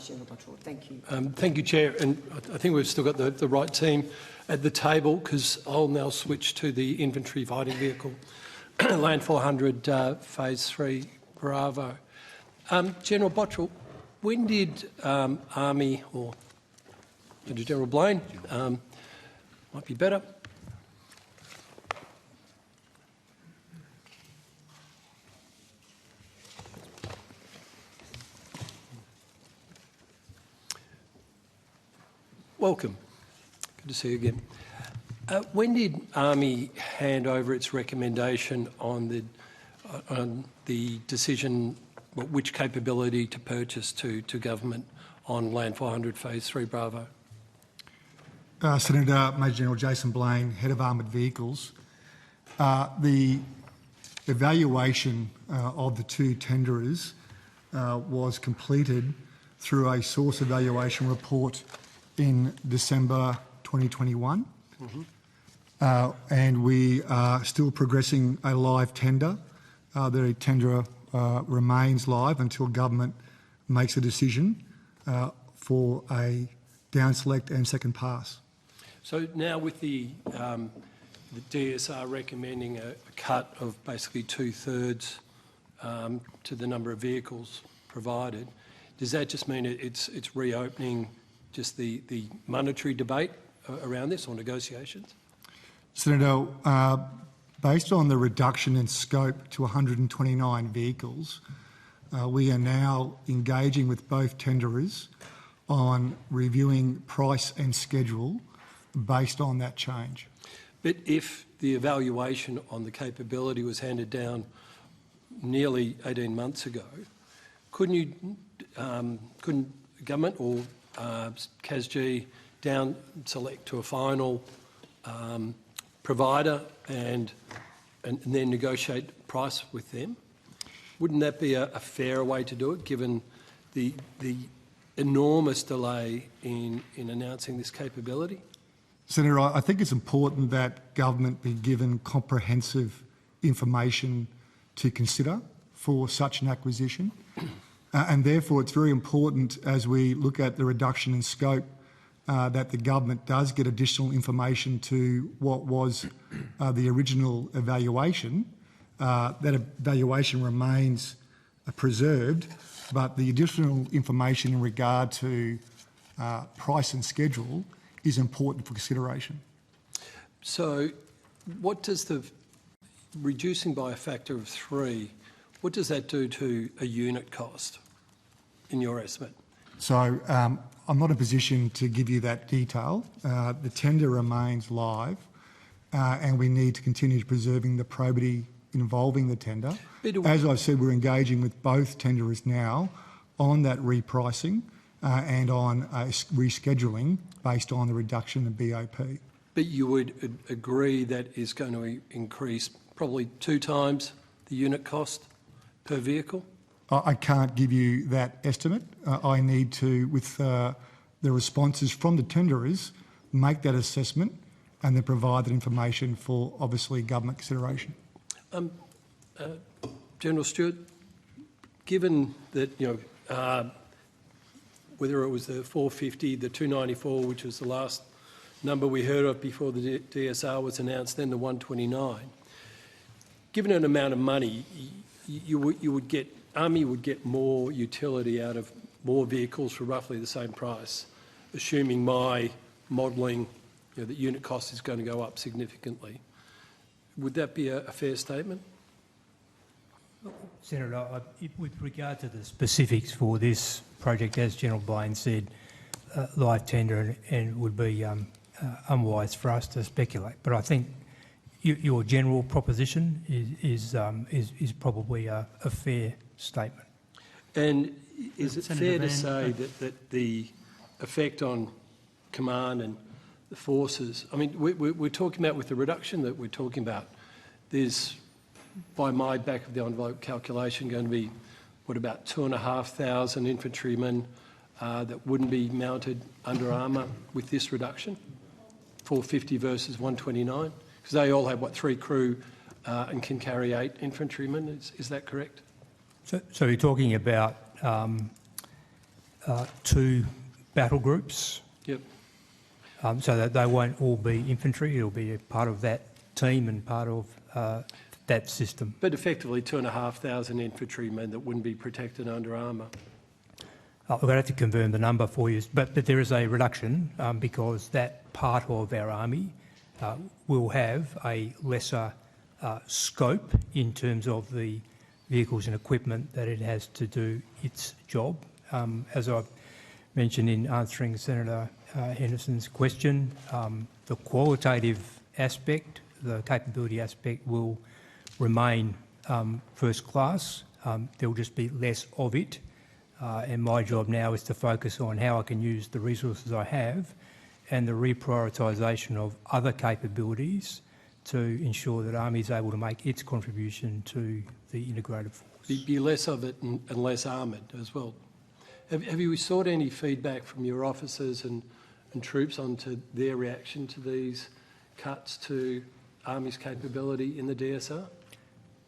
Vice-General Bottrell. Thank you. Thank you, Chair. And I think we've still got the right team at the table, because I'll now switch to the infantry fighting vehicle, Land 400 Phase 3 Bravo. General Bottrell, when did Army, or General Blaine, might be better, welcome. Good to see you again. When did Army hand over its recommendation on the decision, which capability to purchase to government on Land 400 Phase 3 Bravo? Senator Major General Jason Blaine, Head of Armoured Vehicles. The evaluation of the two tenderers was completed through a source evaluation report in December 2021. And we are still progressing a live tender. The tender remains live until government makes a decision for a down select and second pass. So now with the DSR recommending a cut of basically 2/3 to the number of vehicles provided, does that just mean it's reopening just the monetary debate around this, or negotiations? Senator, based on the reduction in scope to 129 vehicles, we are now engaging with both tenderers on reviewing price and schedule based on that change. But if the evaluation on the capability was handed down nearly 18 months ago, couldn't government or CASG down select to a final provider and then negotiate price with them? Wouldn't that be a fairer way to do it, given the enormous delay in announcing this capability? Senator, I think it's important that government be given comprehensive information to consider for such an acquisition. And therefore, it's very important, as we look at the reduction in scope, that the government does get additional information to what was the original evaluation. That evaluation remains preserved, but the additional information in regard to price and schedule is important for consideration. So what does the reducing by a factor of 3, what does that do to a unit cost in your estimate? So I'm not in a position to give you that detail. The tender remains live and we need to continue preserving the probity involving the tender. As I've said, we're engaging with both tenderers now on that repricing and on rescheduling based on the reduction in BOP. But you would agree that is going to increase probably 2 times the unit cost per vehicle? I can't give you that estimate. I need to, with the responses from the tenderers, make that assessment and then provide that information for, obviously, government consideration. General Stewart, given that, whether it was the 450, the 294, which was the last number we heard of before the DSR was announced, then the 129, given an amount of money, you would get, Army would get more utility out of more vehicles for roughly the same price, assuming my modelling, that unit cost is going to go up significantly. Would that be a fair statement? Senator, with regard to the specifics for this project, as General Blaine said, live tender, and it would be unwise for us to speculate. But I think your general proposition is probably a fair statement. And is it fair to say that the effect on command and the forces, I mean, we're talking about, with the reduction that we're talking about, there's, by my back of the envelope calculation, going to be, about 2,500 infantrymen that wouldn't be mounted under armour with this reduction, 450 versus 129? Because they all have, 3 crew and can carry 8 infantrymen, is that correct? So you're talking about 2 battle groups. Yep. So that they won't all be infantry. It'll be a part of that team and part of that system. But effectively 2,500 infantrymen that wouldn't be protected under armour. We're going to have to confirm the number for you, but there is a reduction because that part of our army will have a lesser scope in terms of the vehicles and equipment that it has to do its job. As I mentioned in answering Senator Henderson's question, the qualitative aspect, the capability aspect will remain first class. There will just be less of it. And my job now is to focus on how I can use the resources I have and the reprioritisation of other capabilities to ensure that Army is able to make its contribution to the integrated force. Be less of it and less armoured as well. Have you sought any feedback from your officers and troops onto their reaction to these cuts to Army's capability in the DSR?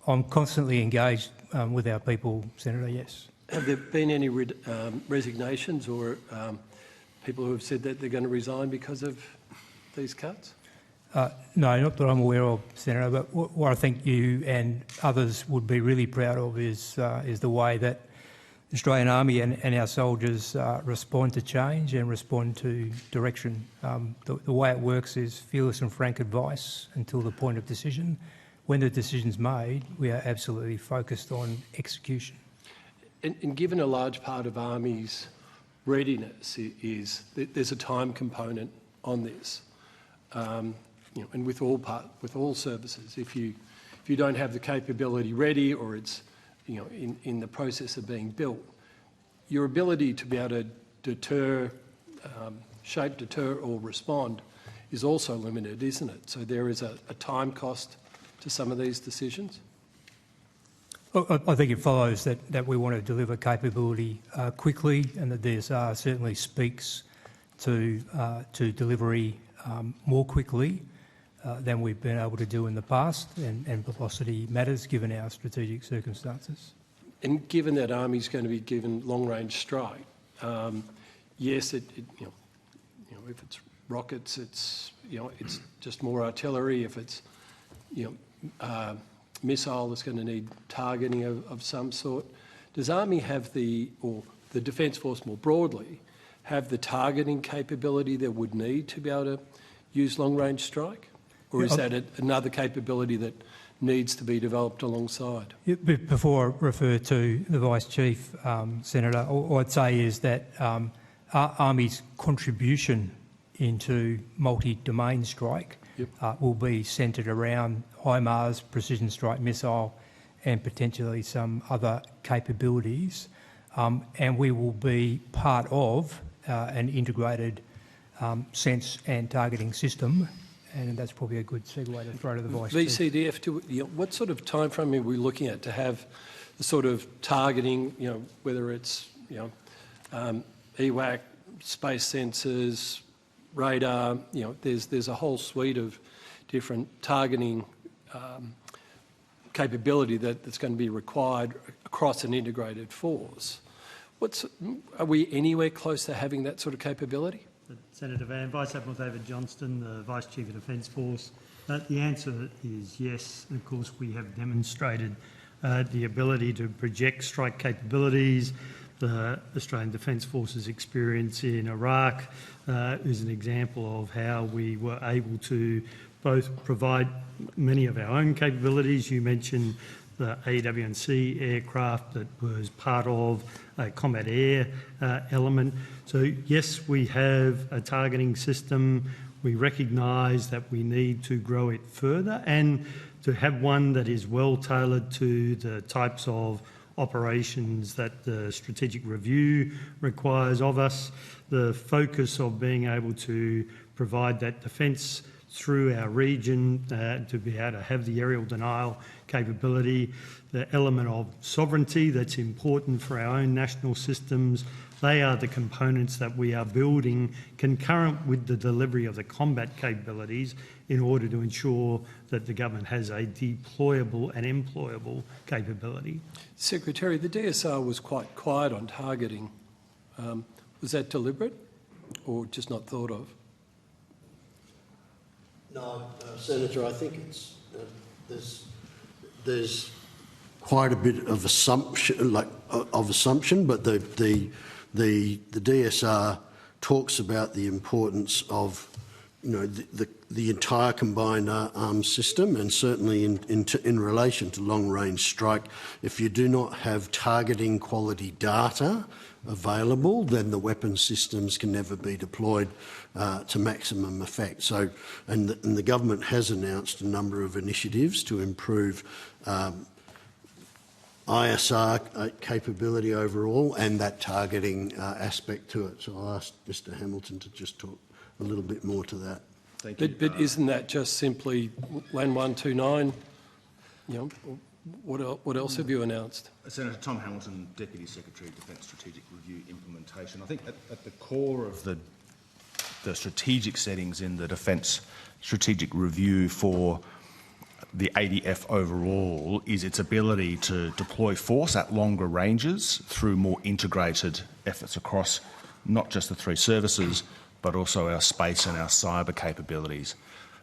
I'm constantly engaged with our people, Senator, yes. Have there been any resignations or people who have said that they're going to resign because of these cuts? No, not that I'm aware of, Senator, but what I think you and others would be really proud of is the way that the Australian Army and our soldiers respond to change and respond to direction. The way it works is fearless and frank advice until the point of decision. When the decision's made, we are absolutely focused on execution. And given a large part of Army's readiness is there's a time component on this, and with all services, if you don't have the capability ready or it's in the process of being built, your ability to be able to deter, deter or respond is also limited, isn't it? So there is a time cost to some of these decisions. I think it follows that we want to deliver capability quickly, and the DSR certainly speaks to delivery more quickly than we've been able to do in the past, and velocity matters given our strategic circumstances. And given that Army's going to be given long-range strike, yes, if it's rockets, it's just more artillery. If it's missile, that's going to need targeting of some sort. Does Army have or the Defence Force more broadly, have the targeting capability they would need to be able to use long-range strike? Or is that another capability that needs to be developed alongside? Before I refer to the Vice Chief, Senator, all I'd say is that Army's contribution into multi-domain strike will be centred around HIMARS, precision strike missile, and potentially some other capabilities. And we will be part of an integrated sense and targeting system. And that's probably a good segue to throw to the Vice Chief. VCDF, what sort of timeframe are we looking at to have the sort of targeting, whether it's, EWAC, space sensors, radar, there's a whole suite of different targeting capability that's going to be required across an integrated force. Are we anywhere close to having that sort of capability? Senator Van, Vice Admiral David Johnston, the Vice Chief of Defence Force. The answer is yes. And of course, we have demonstrated the ability to project strike capabilities. The Australian Defence Force's experience in Iraq is an example of how we were able to both provide many of our own capabilities. You mentioned the AW&C aircraft that was part of a combat air element. So yes, we have a targeting system. We recognise that we need to grow it further and to have one that is well tailored to the types of operations that the strategic review requires of us. The focus of being able to provide that defence through our region, to be able to have the aerial denial capability, the element of sovereignty that's important for our own national systems. They are the components that we are building concurrent with the delivery of the combat capabilities in order to ensure that the government has a deployable and employable capability. Secretary, the DSR was quite quiet on targeting Was that deliberate or just not thought of? No, Senator, I think it's there's quite a bit of assumption, but the DSR talks about the importance of, you know, the entire combined arms system, and certainly in relation to long-range strike, if you do not have targeting quality data available, then the weapon systems can never be deployed to maximum effect. So, and the government has announced a number of initiatives to improve ISR capability overall and that targeting aspect to it. So I'll ask Mr Hamilton to just talk a little bit more to that. Thank you. But isn't that just simply LAN 129? You know, what else have you announced? Senator Tom Hamilton, Deputy Secretary of Defence Strategic Review Implementation. I think at the core of the strategic settings in the Defence Strategic Review for the ADF overall is its ability to deploy force at longer ranges through more integrated efforts across not just the three services, but also our space and our cyber capabilities.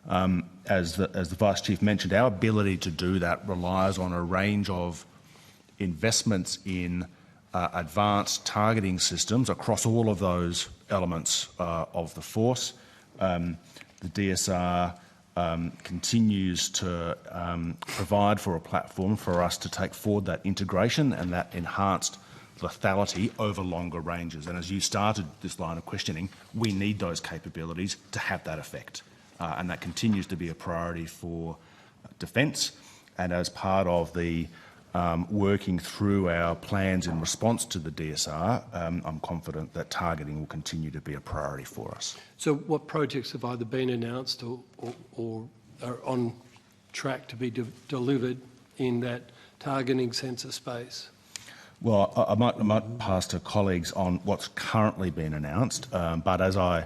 As the Vice Chief mentioned, our ability to do that relies on a range of investments in advanced targeting systems across all of those elements of the force. The DSR continues to provide for a platform for us to take forward that integration and that enhanced lethality over longer ranges. And as you started this line of questioning, we need those capabilities to have that effect. And that continues to be a priority for Defence. And as part of the working through our plans in response to the DSR, I'm confident that targeting will continue to be a priority for us. So what projects have either been announced or are on track to be delivered in that targeting sensor space? Well, I might pass to colleagues on what's currently been announced, but as I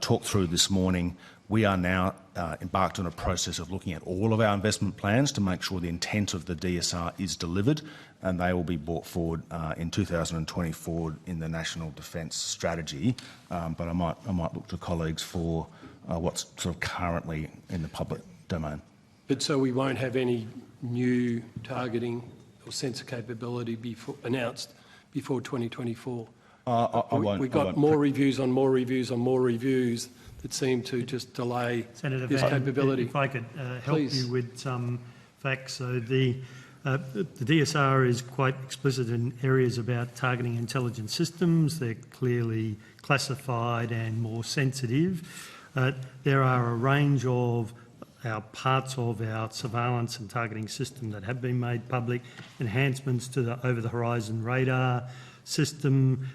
talked through this morning, we are now embarked on a process of looking at all of our investment plans to make sure the intent of the DSR is delivered, and they will be brought forward in 2024 in the National Defence Strategy. But I might look to colleagues for what's sort of currently in the public domain. But so we won't have any new targeting or sensor capability announced before 2024? We got more reviews on more reviews on more reviews that seem to just delay Senator this Van, capability. if I could help Please. you with some facts. So the DSR is quite explicit in areas about targeting intelligence systems. They're clearly classified and more sensitive. There are a range of our parts of our surveillance and targeting system that have been made public, enhancements to the over-the-horizon radar system,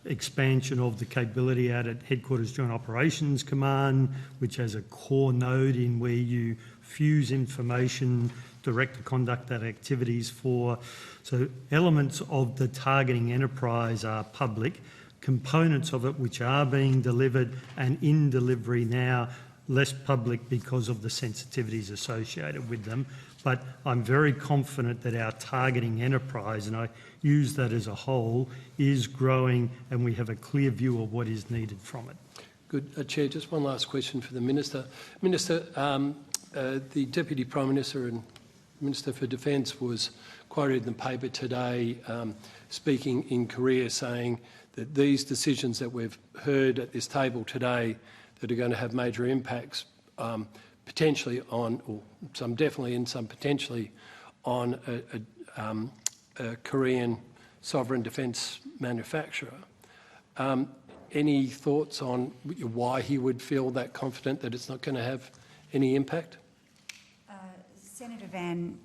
expansion of the capability out at Headquarters Joint Operations Command, which has a core node in where you fuse information, direct the conduct that activities for. So elements of the targeting enterprise are public. Components of it which are being delivered and in delivery now, less public because of the sensitivities associated with them. But I'm very confident that our targeting enterprise, and I use that as a whole, is growing, and we have a clear view of what is needed from it. Good. Chair, just one last question for the Minister. Minister, the Deputy Prime Minister and Minister for Defence was quoted in the paper today speaking in Korea, saying that these decisions that we've heard at this table today that are going to have major impacts potentially on, or some definitely and some potentially on a Korean sovereign defence manufacturer. Any thoughts on why he would feel that confident that it's not going to have any impact? Senator Van,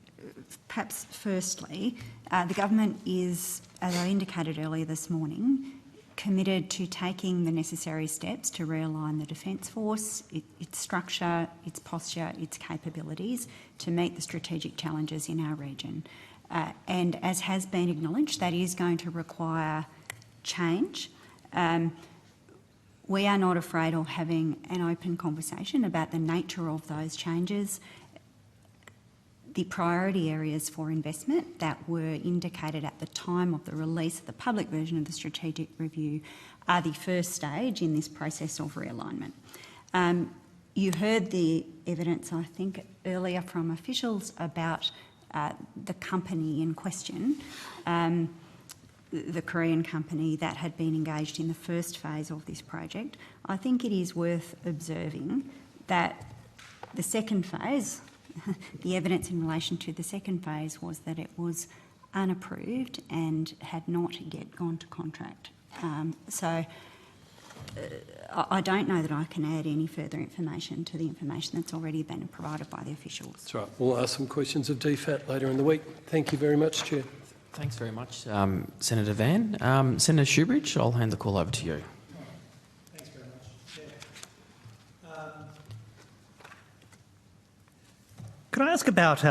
perhaps firstly, the government is, as I indicated earlier this morning, committed to taking the necessary steps to realign the Defence Force, its structure, its posture, its capabilities to meet the strategic challenges in our region. And as has been acknowledged, that is going to require change. We are not afraid of having an open conversation about the nature of those changes. the priority areas for investment that were indicated at the time of the release of the public version of the strategic review are the first stage in this process of realignment. You heard the evidence, I think, earlier from officials about the company in question, the Korean company that had been engaged in the first phase of this project. I think it is worth observing that the second phase, the evidence in relation to the second phase was that it was unapproved and had not yet gone to contract. I don't know that I can add any further information to the information that's already been provided by the officials. That's right. We'll ask some questions of DFAT later in the week. Thank you very much, Chair. Thanks very much, Senator Van. Senator Shoebridge, I'll hand the call over to you. Thanks very much, Chair. Could I ask about